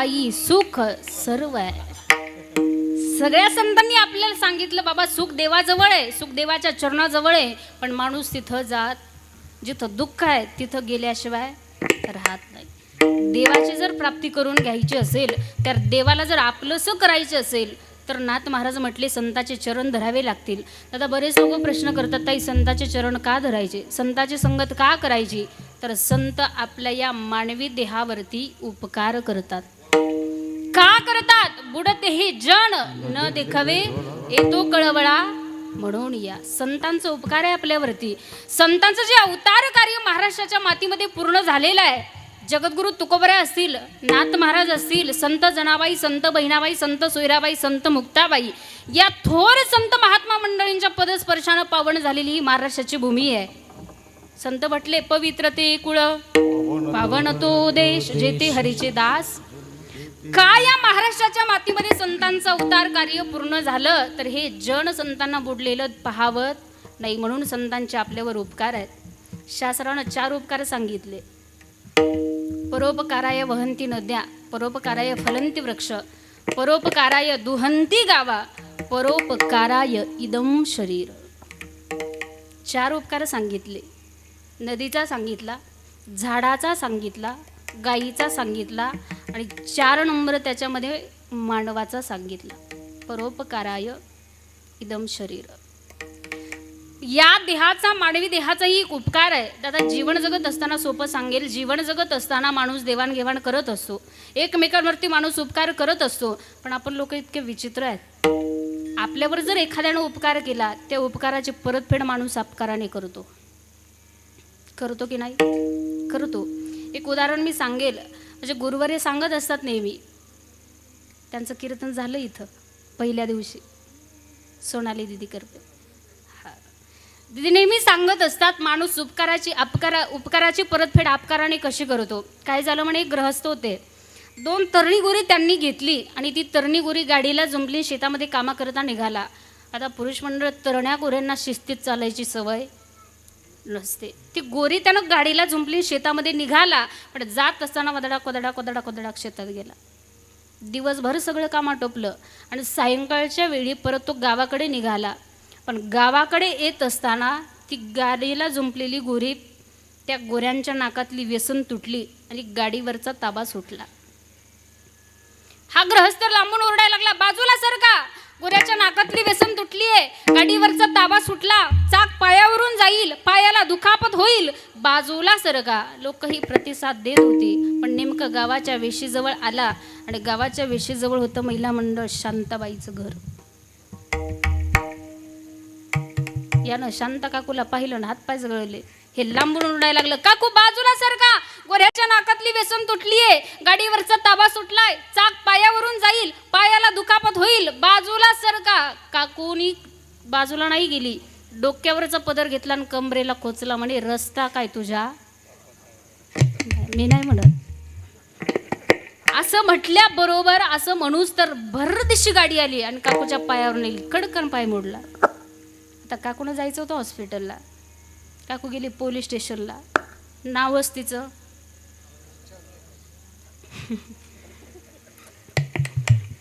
ठाई सुख सर्व आहे. सगळ्या संतांनी आपल्याला सांगितलं बाबा सुख देवाजवळ आहे, सुख देवाच्या चरणाजवळ आहे. पण माणूस तिथं जात, जिथं दुःख आहे तिथं गेल्याशिवाय राहत नाही. देवाची जर प्राप्ती करून घ्यायची असेल, तर देवाला जर आपलंसं करायचं असेल, तर नाथ महाराज म्हटले संताचे चरण धरावे लागतील. आता बरेच लोक प्रश्न करतात, ताई संताचे चरण का धरायचे, संताची संगत का करायची? तर संत आपल्या या मानवी देहावरती उपकार करतात. का करतात? बुडते हे जन न देखावे येतो कळवळा म्हणून या. संतांचा उपकार आहे आपल्यावरती. संतांचं जे अवतार कार्य महाराष्ट्राच्या मातीमध्ये पूर्ण झालेलं आहे. जगद्गुरु तुकोबराय असतील, नाथ महाराज असतील, संत जनाबाई, संत बहिणाबाई, संत सोयराबाई, संत मुक्ताबाई, या थोर संत महात्मा मंडळींच्या पदस्पर्शानं पावन झालेली ही महाराष्ट्राची भूमी आहे. संत म्हटले पवित्र ते कुळ, पावन तो देश, जेथे हरीचे दास. का या महाराष्ट्राच्या मातीमध्ये संतांचं अवतार कार्य पूर्ण झालं, तर हे जन संतांना बुडलेलं पाहावत नाही, म्हणून संतांचे आपल्यावर उपकार आहेत. शास्त्रानं 4 उपकार सांगितले. परोपकाराय वहंती नद्या, परोपकाराय फलंती वृक्ष, परोपकाराय दुहंती गावा, परोपकाराय इदम शरीर. 4 उपकार सांगितले. नदीचा सांगितला, झाडाचा सांगितला, गायीचा सांगितला आणि 4 नंबर त्याच्यामध्ये मानवाचा सांगितला. परोपकाराय इदम शरीर. या देहाचा, मानवी देहाचाही एक उपकार आहे. दादा जीवन जगत असताना सोपं सांगेल, जीवन जगत असताना माणूस देवाणघेवाण करत असतो, एकमेकांवरती माणूस उपकार करत असतो. पण आपण लोक इतके विचित्र आहेत, आपल्यावर जर एखाद्यानं उपकार केला, त्या उपकाराची परतफेड माणूस अपकाराने करतो. करतो की नाही? करतो. एक उदाहरण मी सांगेल. म्हणजे गुरुवारी सांगत असतात नेहमी, त्यांचं कीर्तन झालं इथं पहिल्या दिवशी, सोनाली दिदी करते. दिदी नेहमी सांगत असतात माणूस उपकाराची परतफेड अपकाराने कशी करतो. काय झालं म्हणे, एक गृहस्थ होते, 2 तरणी गोरी त्यांनी घेतली आणि ती तरणी गोरी गाडीला जुंपली, शेतामध्ये कामा करता निघाला. आता पुरुष मंडळ तरण्या गोऱ्यांना शिस्तीत चालायची सवय नसते. ती गोरी त्यानं गाडीला जुंपली, शेतामध्ये निघाला, पण जात असताना वदडा कोदडा कोदडा कोदडा शेतात गेला. दिवसभर सगळं काम आटोपलं आणि सायंकाळच्या वेळी परत तो गावाकडे निघाला. पण गावाकडे येत असताना ती गाडीला जुंपलेली गोरी, त्या गोऱ्यांच्या नाकातली व्यसन तुटली आणि गाडीवरचा ताबा सुटला. हा गृहस्थ लांबून ओरडायला लागला, बाजूला सरका, गोऱ्याच्या नाकातली व्यसन तुटली आहे, गाडीवरचा ताबा सुटला, चाक पायावरून जाईल, पायाला दुखापत होईल, बाजूला सरका. लोकही प्रतिसाद देत होते. पण नेमकं गावाच्या वेशीजवळ आला आणि गावाच्या वेशीजवळ होतं महिला मंडळ शांताबाईचं घर. यानं शांत काकूला पाहिलं ना हातपाय जळले. हे लांबून ओरडायला लागलं, काकू बाजूला सरका, गोऱ्याच्या नाकातली व्यसन तुटलीये, गाडीवरचा ताबा सुटलाय, चाक पायावरून जाईल, पायाला दुखापत होईल, बाजूला सरका. काकूनी बाजूला नाही गेली, डोक्यावरचा पदर घेतला आणि कमरेला खोचला. म्हणे रस्ता काय तुझ्या? मी नाही म्हणत. असं म्हटल्याबरोबर असं म्हणूस तर भरदिशी गाडी आली आणि काकूच्या पायावर नेली, कडकन पाय मोडला. आता काकूनं जायचं होतं हॉस्पिटलला. काकू गेली पोलीस स्टेशनला. नावच तिचं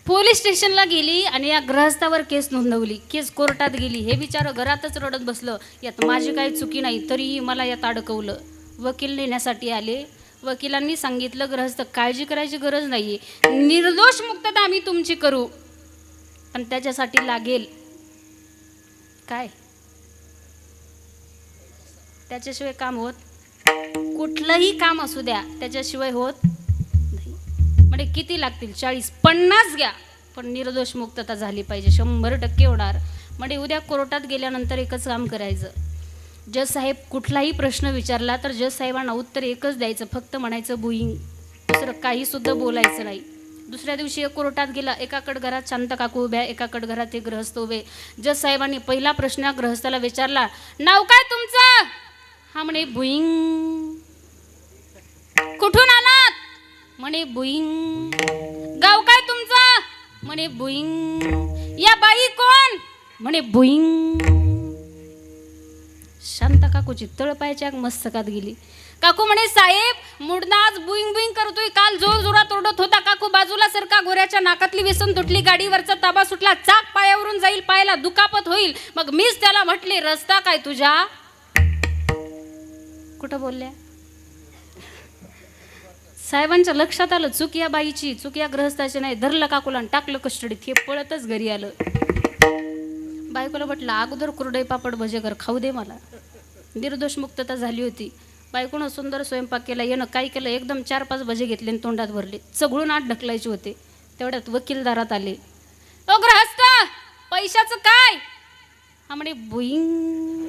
पोलीस स्टेशनला गेली आणि या गृहस्थावर केस नोंदवली. केस कोर्टात गेली. हे बिचारं घरातच रडत बसलं, यात माझी काही चुकी नाही, तरीही मला यात अडकवलं. वकील नेण्यासाठी आले. वकिलांनी सांगितलं, गृहस्थ काळजी करायची गरज नाही, निर्दोष मुक्तता आम्ही तुमची करू, पण त्याच्यासाठी लागेल काय? त्याच्याशिवाय काम होत, कुठलंही काम असू द्या त्याच्याशिवाय होत नाही. म्हणजे किती लागतील? 40-50 घ्या, पण निर्दोष मुक्तता झाली पाहिजे, 100% होणार. म्हणजे उद्या कोर्टात गेल्यानंतर एकच काम करायचं, जज साहेब कुठलाही प्रश्न विचारला तर जज साहेबांना उत्तर एकच द्यायचं, फक्त म्हणायचं बुईंग, दुसरं काही सुद्धा बोलायचं नाही. दुसऱ्या दिवशी कोर्टात गेला, एकाकड घरात शांत काकू उभ्या, एकाकड घरात एक गृहस्थ उभे. जज साहेबांनी पहिला प्रश्न गृहस्थाला विचारला, नाव काय तुमचं? हा म्हणे बुईंग. कुठून आलात? म्हणे बुईंग. गाव काय तुमचं? म्हणे बुईंग. या बाई कोण? म्हणे बुईंग. शांत काकू काकूची तळपायच्या मस्तकात गेली. काकू म्हणे साहेब मुडना आज बुईंग बुईंग करतोय, काल जोर जोरात ओरडत होता. काकू बाजूला सरका, गोऱ्याच्या नाकातली व्यसन तुटली, गाडीवरचा ताबा सुटला, चाक पायावरून जाईल, पायाला दुखापत होईल. मग मीच त्याला म्हटली रस्ता काय तुझ्या. कुठं बोलल्या साहेबांच्या लक्षात आलं चूक या बाईची, चूक या ग्रहस्थाची नाही. धरलं काकूला आणि टाकलं कस्टडीत. हे पळतच घरी आलं. बायकोला म्हटलं अगोदर कुरडई पापड भजे कर, खाऊ दे मला. निर्दोष मुक्तता झाली होती. बायकोनं सुंदर स्वयंपाक केला. येणं काय केलं, एकदम 4-5 भजे घेतले आणि तोंडात भरले. चघळून आत ढकलायचे होते. तेवढ्यात वकीलदारात आले. ओ ग्रहस्थ, पैशाचं काय. हा म्हणे बुईंग.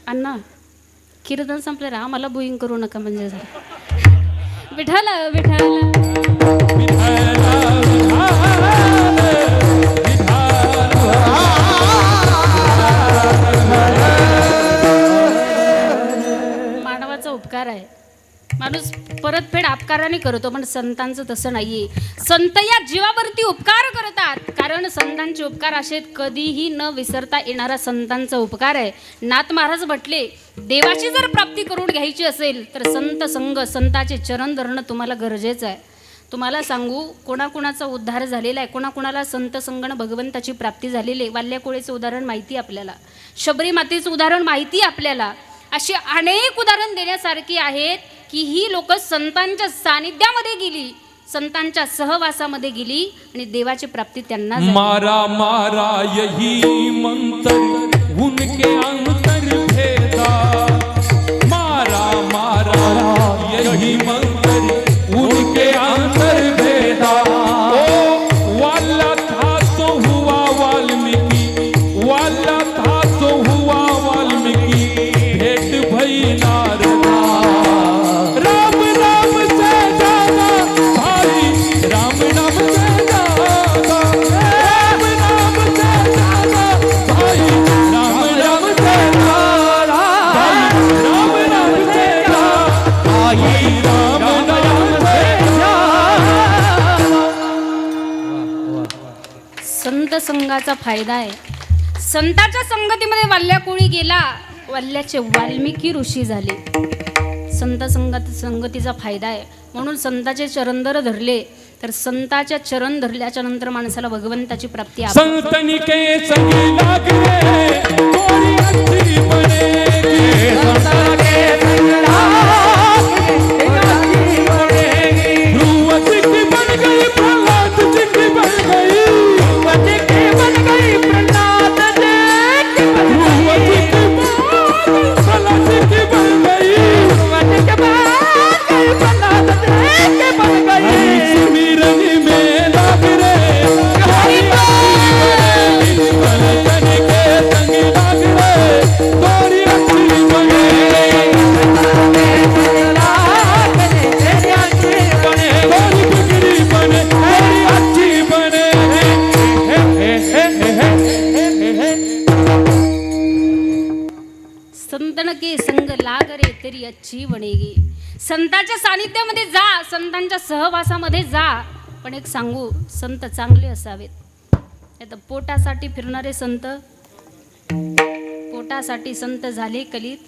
अण्णा कीर्तन संपलं रा, मला बुईंग करू नका म्हणजे झालं. विठाला विठाला मानवाचा उपकार आहे. माणूस परतफेड अपकाराने करतो, पण संतांचं तसं नाहीये. संत या जीवावरती उपकार करतात, कारण संतांचे उपकार असे कधीही न विसरता येणारा संतांचा उपकार आहे. नाथ महाराज म्हटले देवाची जर प्राप्ती करून घ्यायची असेल तर संत संग, संताचे चरण धरणं तुम्हाला गरजेचं आहे. तुम्हाला सांगू, कोणाकोणाचा उद्धार झालेला आहे, कोणाकोणाला संत संगण भगवंताची प्राप्ती झालेली आहे. वाल्याकोळेचं उदाहरण माहिती आपल्याला, शबरी मातेचं उदाहरण माहिती आपल्याला. अशी अनेक उदाहरण देण्यासारखी आहेत की ही लोक संतांच्या सानिध्यामध्ये गेली, संतांच्या सहवासामध्ये गेली आणि देवाची प्राप्ती त्यांना झाली. मारा मारा यही मंत्र उनके अंतर भेदा, मारा मारा यही मंत्र उनके अंतर भेदा. ओ वाला था तो हुआ वाल्मीकि, वाला था तो हुआ वाल्मीकि, भेंट भई नारदा. राम नाम से ज्यादा भाई, राम नाम से ज्यादा, राम नाम से ज्यादा भाई, राम नाम से ज्यादा भाई, राम नाम से ज्यादा भाई, राम नाम से ज्यादा. संत संघाचा फायदा आहे. संताच्या संगतीमध्ये वाल्याकोळी गेला, वाल्याचे वाल्मिकी ऋषी झाले. संत संगतीचा फायदा आहे. म्हणून संताचे चरणधर धरले तर संताच्या चरण धरल्याच्या नंतर माणसाला भगवंताची प्राप्ती. संतनी के संगी लाग रे थोड़ी अच्छी बनेगी, संतन के संग लाग अच्छी बनेगी. ध्रुव जी की बन गई प्रहलाद जी की बन गई, ध्रुव जी की बन गई प्रहलाद जी की बन गई, ध्रुव जी की प्रहलाद जी की बन गई, ध्रुव जी की बन गई प्रहलाद जी की बन गई. सुमिरन में लाग रे थोड़ी अच्छी बनेगी, संतन के संग लाग रे थोड़ी अच्छी बनेगी, थोड़ी बिगड़ी बने थोड़ी अच्छी बने. संतन के संग लाग रे तेरी अच्छी बनेगी. संतांच्या सानिध्यामध्ये जा, संतांच्या सहवासामध्ये जा. पण एक सांगू, संत चांगले असावेत. नाही तर पोटासाठी फिरणारे संत, पोटासाठी संत झाले कलीत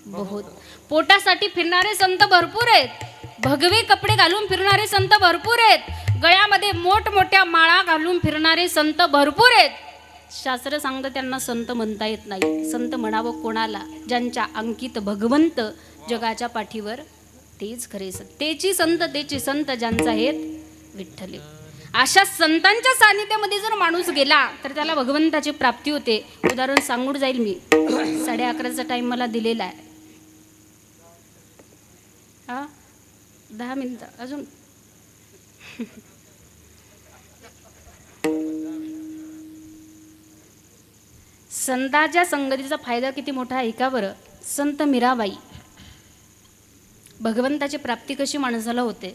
बहुत. पोटासाठी फिरणारे संत भरपूर आहेत. भगवे कपडे घालून फिरणारे संत भरपूर आहेत. गळ्यामध्ये मोठमोठ्या माळा घालून फिरणारे संत भरपूर आहेत. शास्त्र सांगतं त्यांना संत म्हणता येत नाही. संत म्हणावं कोणाला, ज्यांच्या अंकित भगवंत जगाच्या पाठीवर, तेच खरे संत. तेची संत, तेची संत ज्यांचा आहेत विठ्ठल. अशा संतांच्या सानिध्यामध्ये जर माणूस गेला तर त्याला भगवंताची प्राप्ती होते. उदाहरण सांगून जाईल मी. 11:30चा टाइम मला दिलेला आहे. 10 मिनिटं अजून. संतांच्या संगतीचा फायदा किती मोठा आहे का बरं. संत मीराबाई, भगवंताची प्राप्ती कशी माणसाला होते.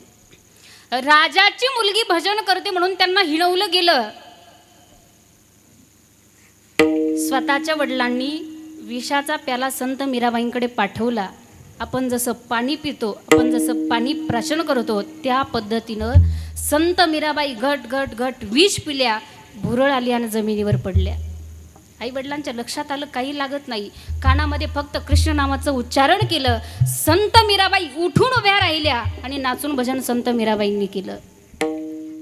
राजाची मुलगी भजन करते म्हणून त्यांना हिणवलं गेलं. स्वतःच्या वडिलांनी विषाचा प्याला संत मीराबाईंकडे पाठवला. आपण जसं पाणी पितो, आपण जसं पाणी प्राशन करतो, त्या पद्धतीनं संत मीराबाई घट घट घट विष पिल्या. भुरळ आली आणि जमिनीवर पडल्या. आई वडिलांच्या लक्षात आलं, काही लागत नाही. कानामध्ये फक्त कृष्ण नामाचं उच्चारण केलं. संत मीराबाई उठून उभ्या राहिल्या आणि नाचून भजन संत मीराबाईंनी केलं.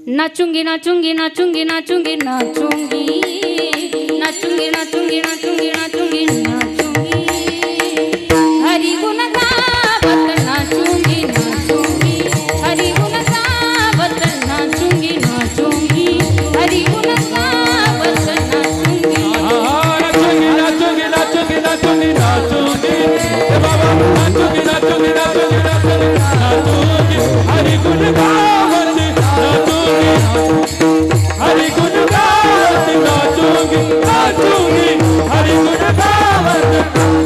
नाचूंगी नाचूंगी नाचूंगी नाचूंगी नाचूंगी नाचूंगी नाचूंगी नाचूंगी नाचूंगी नाचूंगी हरि गुण गावत नाचूंगी नाचूंगी हरि गुण गावत नाचूंगी नाचूंगी हरि गुण गावत नाचूंगी. नाचूंगी नाचूंगी नाचूंगी नाचूंगी हे बाबा नाचूंगी नाचूंगी नाचूंगी नाचूंगी नाचूंगी हरि गुण गावत नाचूंगी हरि गुण गावत नाचूंगी नाचूंगी हरि गुण गावत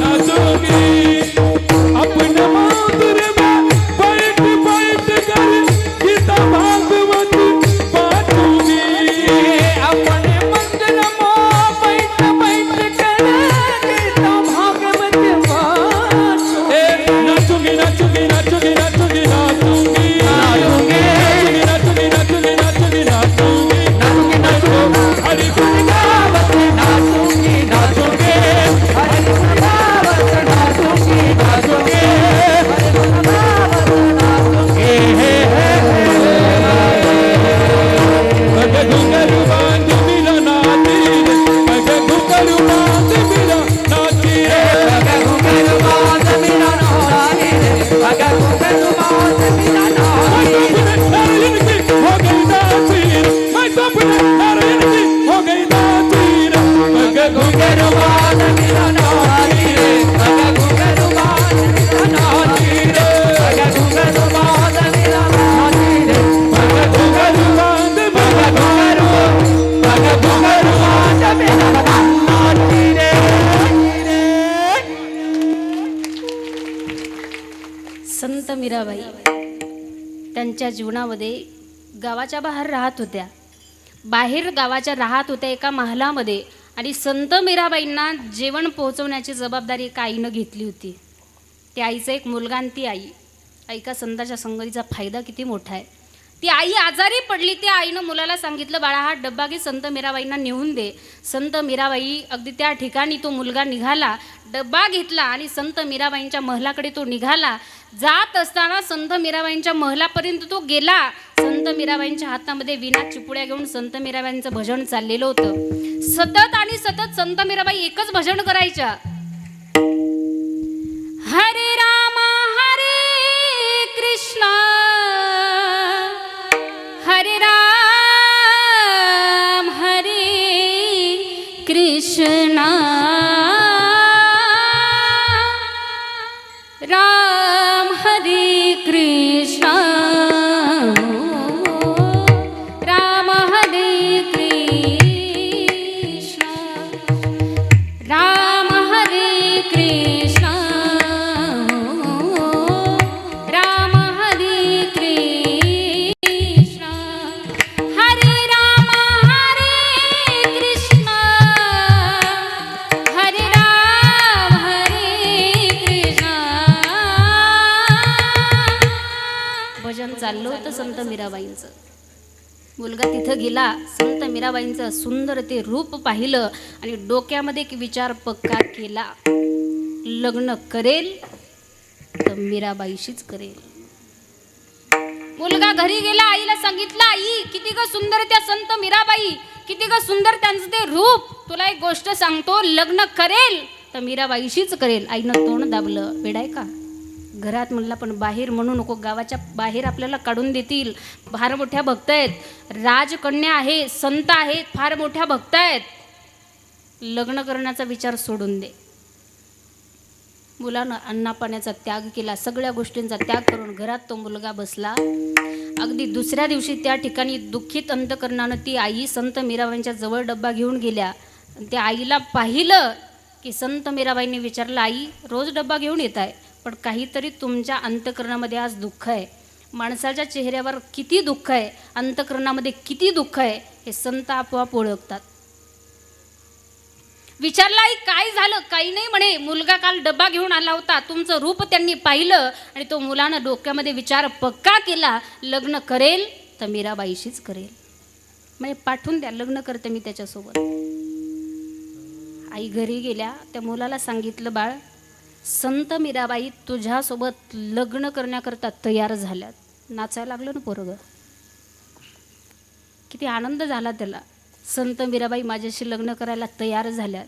नाचूंगी. अपन मंदिर में बैठ बैठ कर गीता भागवत बांटूंगी. अपने मंदिर में बैठ बैठ कर गीता भागवत बांटूंगी. नाचूंगी नाचूंगी नाचूंगी नाचूंगी नाचूंगी नाचूंगी नाचूंगी नाचूंगी नाचूंगी नाचूंगी हरि गुण गावत नाचूंगी नाचूंगी हरि गुण गावत नाचूंगी नाचूंगी हरि गुण गावत नाचूंगी. पग घुंघरू बांध मेरा नाची रे पग घुंघरू बांध मेरा नाची रे पग घुंघरू बांध मेरा नाची रे पग घुंघरू बांध मेरा नाची रे. हो गई नाची रे मैं सपने नारायण की हो गई नाची रे पग घुंघरू बांध मेरा नाची रे पग घुंघरू बांध मेरा नाची रे पग घुंघरू बांध मेरा नाची रे पग घुंघरू बांध मेरा पग घुंघरू बांध मेरा नाची रे. संत मीराबाई त्यांच्या जीवनामध्ये गावाच्या बाहेर राहत होत्या. बाहेर गावाच्या राहत होत्या एका महालामध्ये. आणि संत मीराबाईंना जेवण पोहोचवण्याची जबाबदारी एका आईनं घेतली होती. त्या आईचा एक मुलगा आणि ती आई. ऐका संतांच्या संगतीचा फायदा किती मोठा आहे. ती आई आजारी पडली. त्या आईनं मुलाला सांगितलं, बाळा हा डब्बा घे, संत मीराबाईंना नेऊन दे. संत मीराबाई अगदी त्या ठिकाणी तो मुलगा निघाला, डब्बा घेतला आणि संत मीराबाईंच्या महलाकडे तो निघाला. जात असताना संत मीराबाईंच्या महलापर्यंत तो गेला. संत मीराबाईंच्या हातामध्ये विना चिपुड्या घेऊन संत मीराबाईंचं भजन चाललेलं होतं. सतत आणि सतत संत मीराबाई एकच भजन करायच्या. हरे राम हरे कृष्ण हरे राम हरे कृष्ण राम हरे कृष्ण राम हरे कृष्ण राम हरे कृष्ण राम हरे कृष्ण हरे राम हरे कृष्ण हरे राम हरे कृष्ण. भजन चाललं होतं संत मीराबाईंचं. मुलगा तिथं गेला. संत मीराबाईंचं सुंदर ते रूप पाहिलं आणि डोक्यामध्ये एक विचार पक्का केला, लग्न करेल तर मीराबाईशीच करेल. मुलगा घरी गेला. आईला सांगितलं, आई किती ग सुंदर त्या संत मीराबाई, किती ग सुंदर त्यांचं ते रूप. तुला एक गोष्ट सांगतो, लग्न करेल तर मीराबाईशीच करेल. आईनं तोंड दाबलं. वेडाय का घरात म्हणला, पण बाहेर म्हणू नको, गावाच्या बाहेर आपल्याला काढून देतील. फार मोठ्या भक्त आहेत, राजकन्या आहे, संत आहेत, फार मोठ्या भक्त आहेत. लग्न करण्याचा विचार सोडून दे. मुलानं अन्नापाण्याचा त्याग केला, सगळ्या गोष्टींचा त्याग करून घरात तो मुलगा बसला. अगदी दुसऱ्या दिवशी त्या ठिकाणी दुःखित अंतकरणानं ती आई संत मीराबाईंच्या जवळ डब्बा घेऊन गेल्या. त्या आईला पाहिलं की संत मीराबाईंनी विचारलं, आई रोज डब्बा घेऊन येत आहे, पण काहीतरी तुमच्या अंतकरणामध्ये आज दुःख आहे. माणसाच्या चेहऱ्यावर किती दुःख आहे, अंतकरणामध्ये किती दुःख आहे, हे संत आपोआप ओळखतात. विचारला, आई काय झालं? काही नाही म्हणे, मुलगा काल डब्बा घेऊन आला होता, तुमचं रूप त्यांनी पाहिलं आणि तो मुलानं डोक्यामध्ये विचार पक्का केला, लग्न करेल तर मीराबाईशीच करेल. म्हणजे पाठवून द्या, लग्न करते मी त्याच्यासोबत. आई घरी गेल्या, त्या मुलाला सांगितलं, बाळ, संत मीराबाई तुझ्यासोबत लग्न करण्याकरता तयार झाल्यात. नाचायला लागलं ना पोरगं. किती आनंद झाला त्याला. संत मीराबाई माझ्याशी लग्न करायला तयार झाल्यात.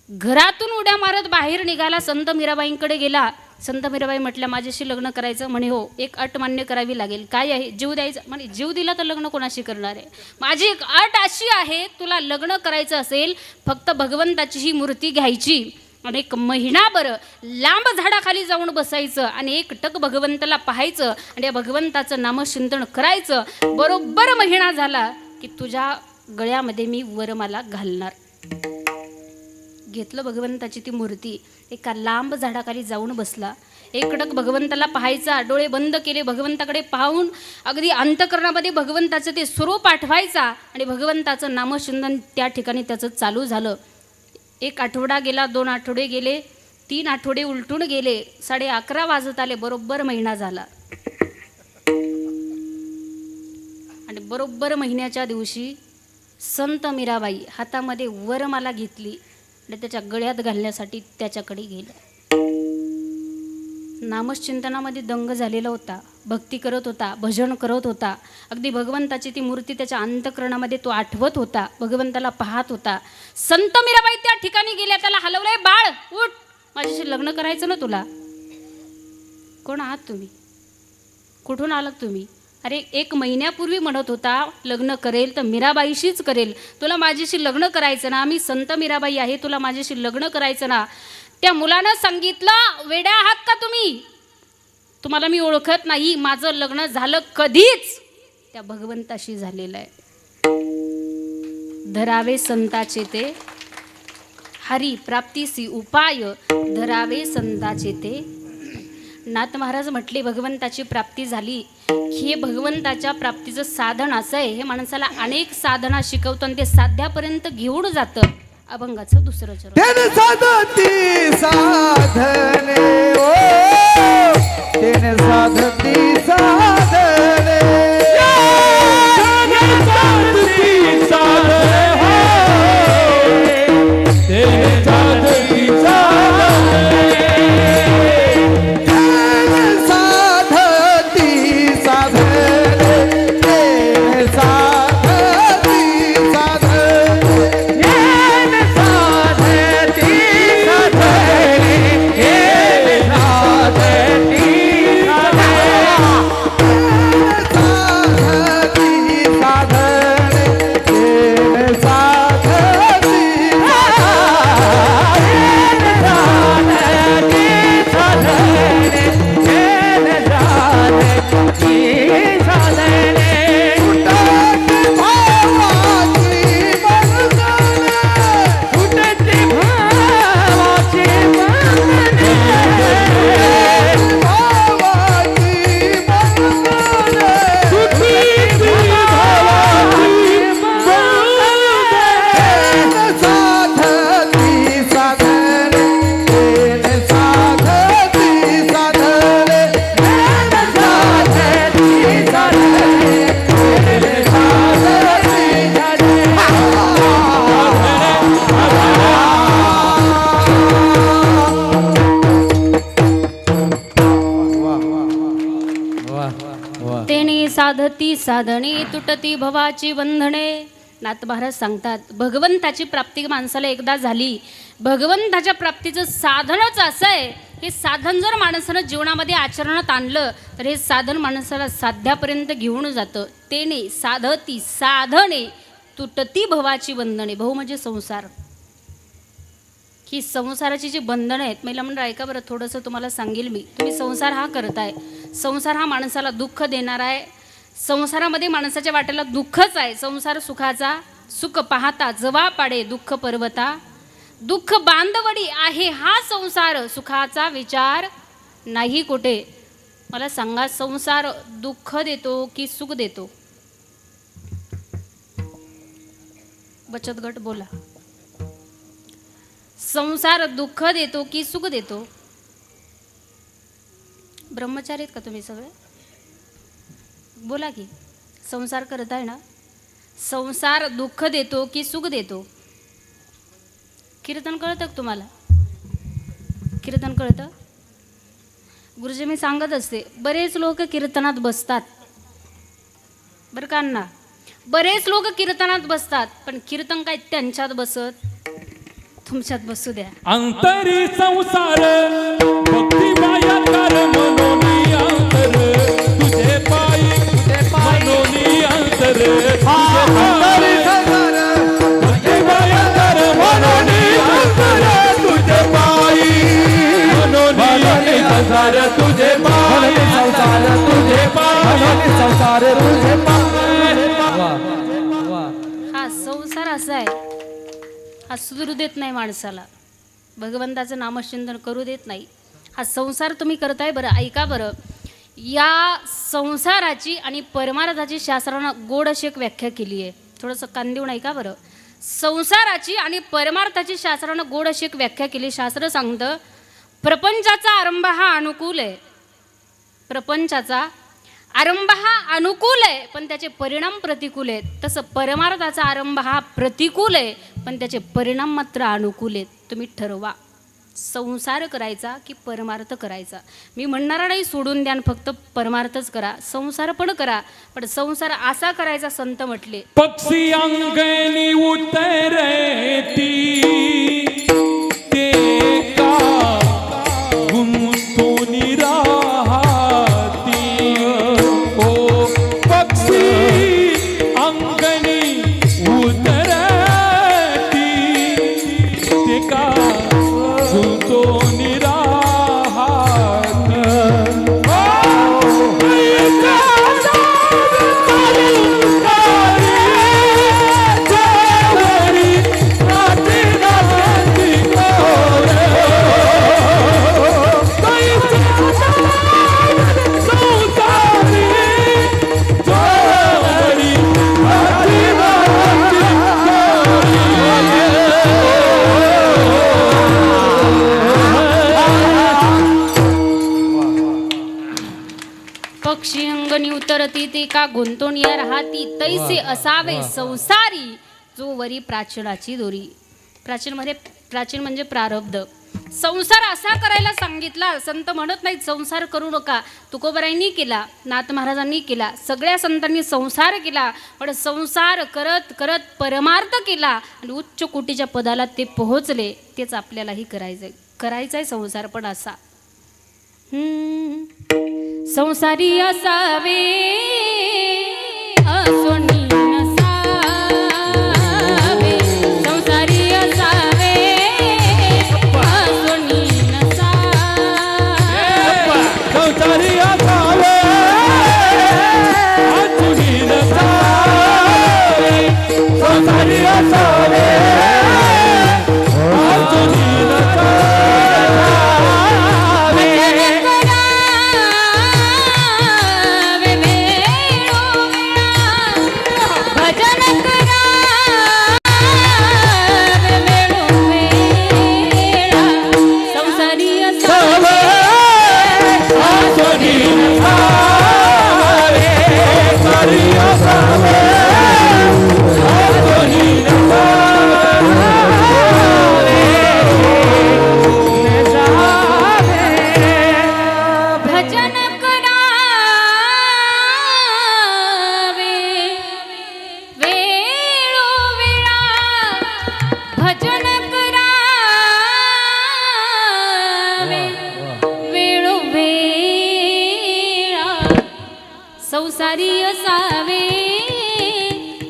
घरातून उड्या मारत बाहेर निघाला, संत मीराबाईंकडे गेला. संत मीराबाई म्हटल्या, माझ्याशी लग्न करायचं. म्हणे, हो, एक अट मान्य करावी लागेल. काय आहे? जीव द्यायचा. म्हणे, जीव दिला तर लग्न कोणाशी करणार आहे? माझी एक अट अशी आहे, तुला लग्न करायचं असेल, फक्त भगवंताची ही मूर्ती घ्यायची आणि एक महिनाभर लांब झाडाखाली जाऊन बसायचं आणि एक टक भगवंताला पाहायचं आणि या भगवंताचं नामचिंतन करायचं. बरोबर महिना झाला की तुझ्या गळ्यामध्ये मी वरमाला घालणार. घेतलं भगवंताची ती मूर्ती, एका लांब झाडाखाली जाऊन बसला. एकटक भगवंताला पाहायचा, डोळे बंद केले, भगवंताकडे पाहून अगदी अंतकरणामध्ये भगवंताचं ते स्वरूप आठवायचा आणि भगवंताचं नामचिंतन त्या ठिकाणी त्याचं चालू झालं. 1 आठवडा गेला, 2 आठवडे गेले, 3 आठवडे उलटून गेले, 11:30 वाजत आले. बरोबर महिना झाला आणि बरोबर महिन्याच्या दिवशी संत मीराबाई हातामध्ये वरमाला घेतली आणि त्याच्या गळ्यात घालण्यासाठी त्याच्याकडे गेल्या. नामचिंतनामध्ये दंग झालेला होता, भक्ती करत होता, भजन करत होता. अगदी भगवंताची ती मूर्ती त्याच्या अंतःकरणामध्ये तो आठवत होता, भगवंताला पाहत होता. संत मीराबाई त्या ठिकाणी गेल्या, त्याला हलवलंय, बाळ उठ, माझ्याशी लग्न करायचं ना तुला. कोण आहात तुम्ही? कुठून आलात तुम्ही? अरे 1 महिन्यापूर्वी म्हणत होता लग्न करेल तर मीराबाईशीच करेल, तुला माझ्याशी लग्न करायचं ना, मी संत मीराबाई आहे, तुला माझ्याशी लग्न करायचं ना. त्या मुलानं सांगितलं, वेड्या आहात का तुम्ही? तुम्हाला मी ओळखत नाही, माझं लग्न झालं कधीच त्या भगवंताशी झालेलं आहे. धरावे संताचे ते हरी प्राप्तीसी उपाय, धरावे संताचे ते. नाथ महाराज म्हटले, भगवंताची प्राप्ती झाली की हे भगवंताच्या प्राप्तीचं साधन असं आहे, हे माणसाला अनेक साधना शिकवतं आणि ते साध्यापर्यंत घेऊन जातं. अभंगाचं 2रं चरण. तेने साधती साधने, ओ तेने साधती साधने, तेने साधती साधने, तेने साधती साधने, तेने साधती साधने, तेने साधती साधने, साधती साधने तुटती भवाची बंधने. नाथ महाराज सांगतात, भगवंताची प्राप्ती माणसाला एकदा झाली, भगवंताच्या प्राप्तीचं साधनच असं आहे. हे साधन जर माणसानं जीवनामध्ये आचरणात आणलं तर हे साधन माणसाला साध्यापर्यंत घेऊन जातं. तेने साधती साधने तुटती भवाची बंधने. भाऊ म्हणजे संसार. ही संसाराची जी बंधनं आहेत, महिला मंडळ ऐका बरं, थोडंसं तुम्हाला सांगेल मी. तुम्ही संसार हा करताय, संसार हा माणसाला दुःख देणारा आहे. संसारामध्ये माणसाच्या वाट्याला दुःखच आहे. संसार सुखाचा, सुख पाहता जवा पाडे दुःख पर्वता, दुःख बांधवडी आहे हा संसार, सुखाचा विचार नाही कुठे. मला सांगा, संसार दुःख देतो की सुख देतो? बचत गट बोला. संसार दुःख देतो की सुख देतो? ब्रह्मचारी आहेत का तुम्ही सगळे? बोला की. संसार करताय ना, संसार दुःख देतो की सुख देतो? कीर्तन कळतं का तुम्हाला? कीर्तन कळतं? गुरुजी मी सांगत असते, बरेच लोक कीर्तनात बसतात बरं का अण्णा, बरेच लोक कीर्तनात बसतात, पण कीर्तन काय त्यांच्यात बसत, तुमच्यात बसू द्या. अंतरी संसार भक्ती माया कर मनोनी अंतर तुझे पायी मनोनी अंतर अंतरी संसार भक्ती माया कर मनोनी अंतर तुझे पायी मनोनी संसार तुझे पायी संसार तुझे पायी संसार तुझे पाय. हा संसार असा आहे, हा सुधरू देत नाही माणसाला, भगवंताचं नामचिंतन करू देत नाही. हा संसार तुम्ही करताय बरं, ऐका बरं, या संसाराची आणि परमार्थाची शास्त्रानं गोड अशी एक व्याख्या केली आहे. थोडंसं कान देऊन ऐका बरं. संसाराची आणि परमार्थाची शास्त्रानं गोड अशी एक व्याख्या केली. शास्त्र सांगतं प्रपंचाचा आरंभ हा अनुकूल आहे, प्रपंचाचा आरंभ हा अनुकूल आहे पण त्याचे परिणाम प्रतिकूल आहेत. तसं परमार्थाचा आरंभ हा प्रतिकूल आहे पण त्याचे परिणाम मात्र अनुकूल आहेत. तुम्ही ठरवा संसार करायचा की परमार्थ करायचा. मी म्हणणारा नाही सोडून द्या फक्त परमार्थच करा, संसार पण करा, पण संसार असा करायचा संत म्हटले. पक्षी अंगणी उतरती ते का गुंतून राहती ओ पक्षी अंगणी उतरती ते का गुंतून पक्षी अंगणी उतरती ते का गुंतून या राहती तैसे असावे संसारी जो वरी प्राचीनाची दोरी. प्राचीन म्हणजे प्रारब्ध. संसार असा करायला सांगितला. संत म्हणत नाहीत संसार करू नका, तुकोबारायांनी केला, नाथ महाराजांनी केला, सगळ्या संतांनी संसार केला, पण संसार करत करत परमार्थ केला आणि उच्च कोटीच्या पदाला ते पोहोचले. तेच आपल्यालाही करायचंय संसार पण असा संसारी असावे असोनी नसावे, संसारी असावे असोनी नसावे, संसारी असावे असोनी नसावे, संसारी असावे असोनी संसारी असावे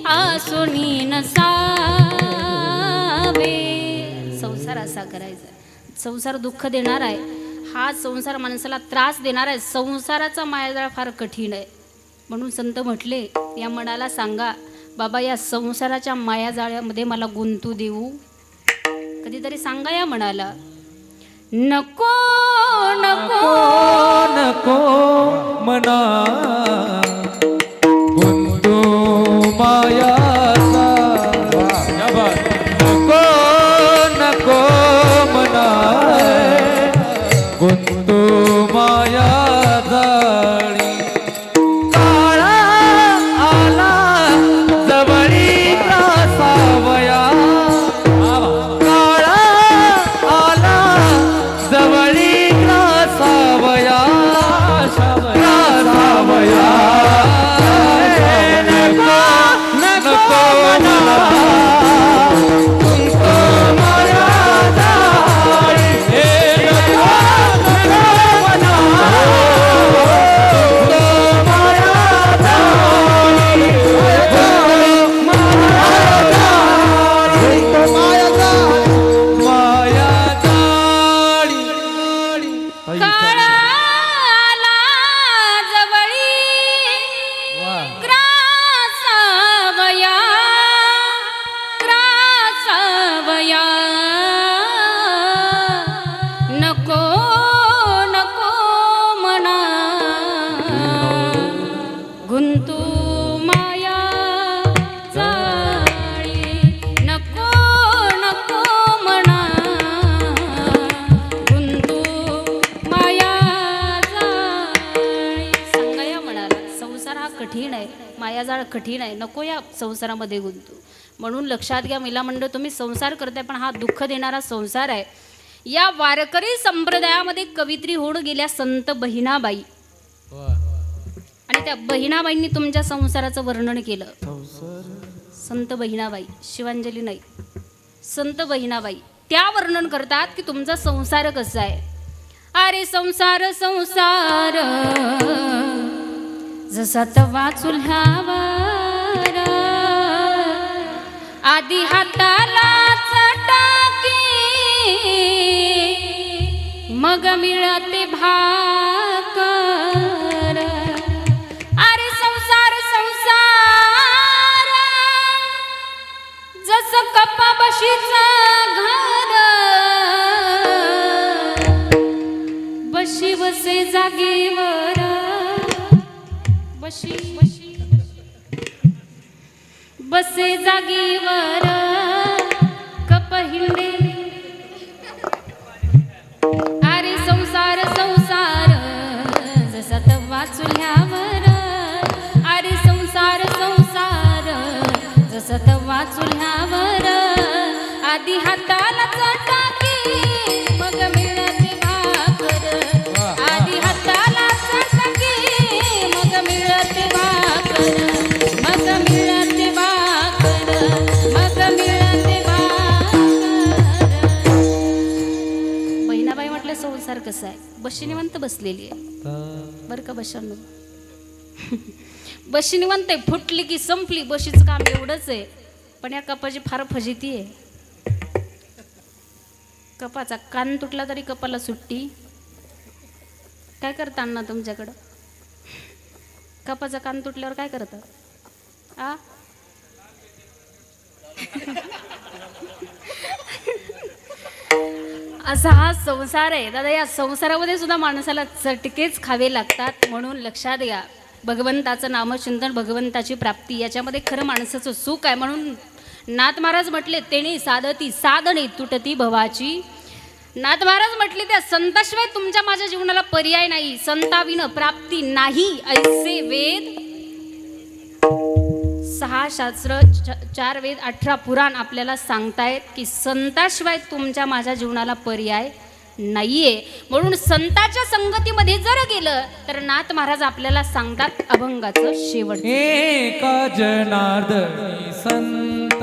आसोनी नसावे. संसार असा करायचा. संसार दुःख देणार आहे, हा संसार माणसाला त्रास देणार आहे. संसाराचा मायाजाळ फार कठीण आहे. म्हणून संत म्हटले या मनाला सांगा बाबा या संसाराच्या मायाजाळ्यामध्ये मला गुंतू देऊ. कधीतरी सांगा या मनाला नको नको नको मना गुंतू मायाचा. नको नको मना गुंतू माया जाळी. काळा आला जवळी सावया, काळा सावया नको नको मना तुमको माया जाळी हे नको नको मना तुमको माया जाळी माया जाळी काळाला जवळी ग्रासावया ग्रासावया नको नको मना गुंतू माया जाळी नको नको मना गुंतू माया जाळी सांगया म्हणाला संसार हा कठीण आहे मायाजाळ कठीण आहे नको या संसारामध्ये गुंतू म्हणून लक्षात घ्या मिला मंडळ तुम्ही संसार करताय पण हा दुःख देणारा संसार आहे या वारकरी संप्रदायामध्ये कवित्री होऊन गेल्या संत बहिणाबाई आणि त्या बहिणाबाईंनी तुमच्या संसाराचं वर्णन केलं संत बहिणाबाई शिवांजली नाही संत बहिणाबाई त्या वर्णन करतात की तुमचा संसार कसा आहे अरे संसार संसार जसा तवा चुल्ह्यावर आधी हाताला चटाकी मग मिळते भाकर अरे संसार संसार जसं कपा बशीचं घर बशी बसे जागेवर बशी बसे जागेवर कप हिंडे अरे संसार संसार जसा तवा चुल्ह्यावर अरे संसार संसार जसा तवा चुल्ह्यावर आधी हाताला चटाकी मग मिळते भाकर आधी हाताला चटाकी मग मिळते भाकर मग मिळते भाकर मग मिळते भाकर बहिणाबाई म्हटलं संसार कसा आहे बशी निवांत बसलेली आहे बरं का बशांनो बशी निवांत आहे फुटली की संपली बशीचं काम एवढंच आहे पण या कपाची फार फजिती आहे कपाचा कान तुटला तरी कपाला सुट्टी काय करता अण्णा तुमच्याकडं कपाचा कान तुटल्यावर काय करतात आ असा हा संसार आहे दादा या संसारामध्ये सुद्धा माणसाला चटकेच खावे लागतात म्हणून लक्षात घ्या भगवंताचं नामचिंतन भगवंताची प्राप्ती याच्यामध्ये खरं माणसाचं सुख आहे म्हणून नाथ महाराज म्हटले तेने साधती साधने तुटती भवाची नाथ महाराज म्हटले त्या संताशिवाय तुमच्या माझ्या जीवनाला पर्याय नाही संताविन प्राप्ती नाही ऐसे वेद 6 शास्त्र 4 वेद 18 पुराण आपल्याला सांगतायत की संताशिवाय तुमच्या माझ्या जीवनाला पर्याय नाहीये म्हणून संताच्या संगतीमध्ये जर गेलं तर नाथ महाराज आपल्याला सांगतात अभंगाचं शेवट एका जनार्दनी संत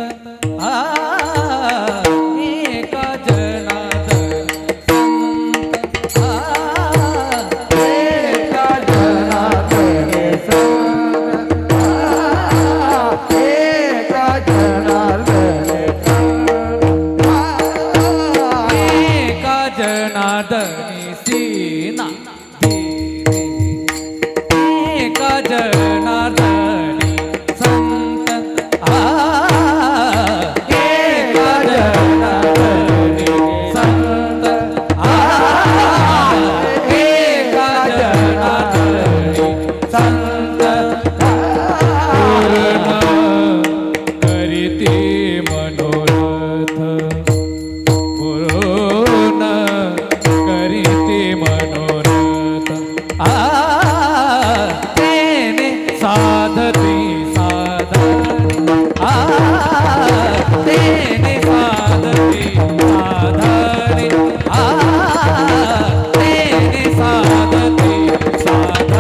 एका जनार्दनी संत एका जनार्दनी संत एका जनार्दनी एका जनार्दनी सीना एका जनार्दनी संत एका जनार्दनी संत एका जनार्दनी संत पूर्ण करीती मनोरथ पूर्ण करीती मनोरथ तेने साधती साधन तेने साधती साधने तेने साधती साधन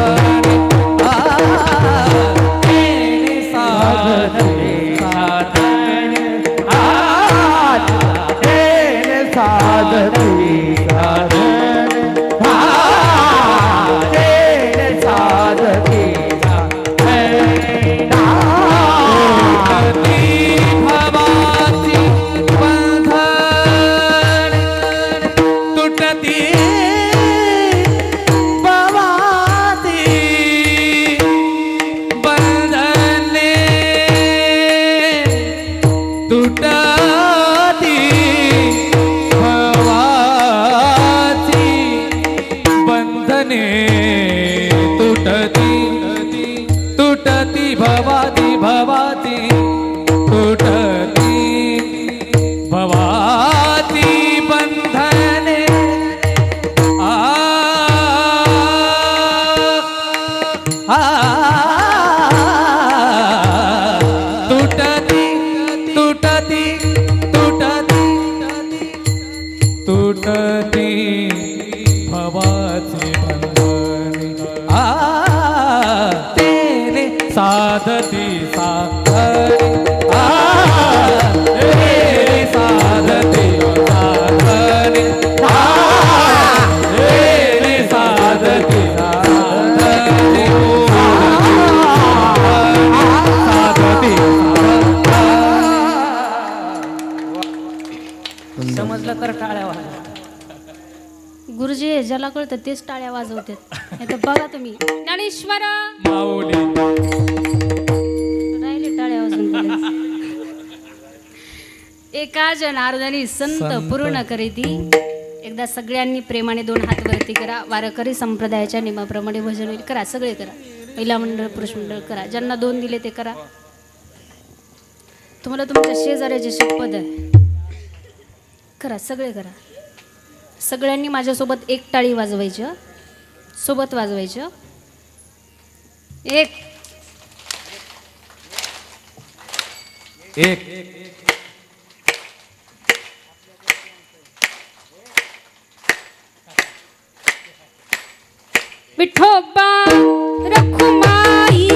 तुटती तुटती भवाती भवाती तुटती भवाती बंधने आ आ तुटती तुटती तुटती तुटती भवाची बंधने आ तेने साधती साधती आ तेने साधती साधती आ तेने साधती साधती साधती समजलं तर टाळ्या वाजवा. गुरुजी ज्याला कळतं तेच टाळ्या वाजवतात. नाही तर बघा तुम्ही ज्ञानेश्वर माऊली राहिले टाळ्या वाजवून बोलायचं. एका जनार्दनी संत पूर्ण करीती. एकदा सगळ्यांनी प्रेमाने 2 हात वरती करा. वारकरी संप्रदायाच्या नियमाप्रमाणे भजन होईल. करा, सगळे करा. महिला मंडळ पुरुष मंडळ करा. ज्यांना 2 दिले ते करा. तुम्हाला तुमच्या शेजाऱ्याची शपथ आहे. करा, सगळे करा. सगळ्यांनी माझ्यासोबत 1 टाळी वाजवायची. सोबत वाजवायची. 1 एक विठोबा रखुमाई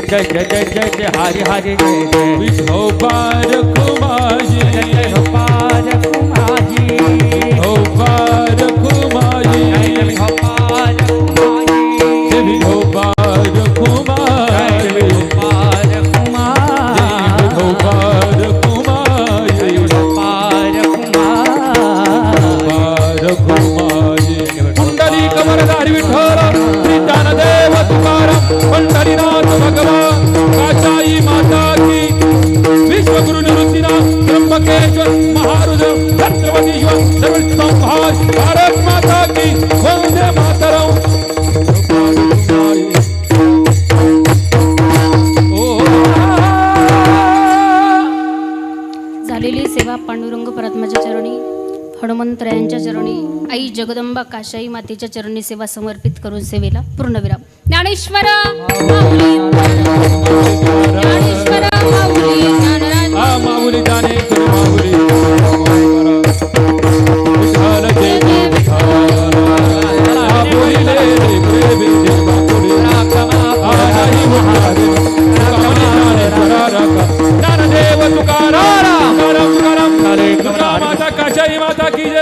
जय जय जय जय जय हरि हरि जय जय विठोबा रखुमाई विठोबा रखुमाई विठोबा रखुमाई विठोबा रखुमाई विठोबा रखुमाई विठोबा रखुमाई विठोबा रखुमाई विठोबा रखुमाई कुंडली कमरधारी विठ्ठल श्री ज्ञानदेव तुकाराम पंढरीनाथ भगवान काचाई माता की विश्वगुरु निवृत्तीनाथ त्र्यंबकेश्वर महारुद्र छत्रपतीश्वर सर्वसंहार भारत माता की वंदे मातरम. झालेली सेवा पांडुरंग परमात्म्याच्या चरणी, हनुमंतरायांच्या चरणी, आई जगदंबा काशाई मातेच्या चरणी सेवा समर्पित करून सेवेला पूर्णविराम. ज्ञानेश्वर माऊली.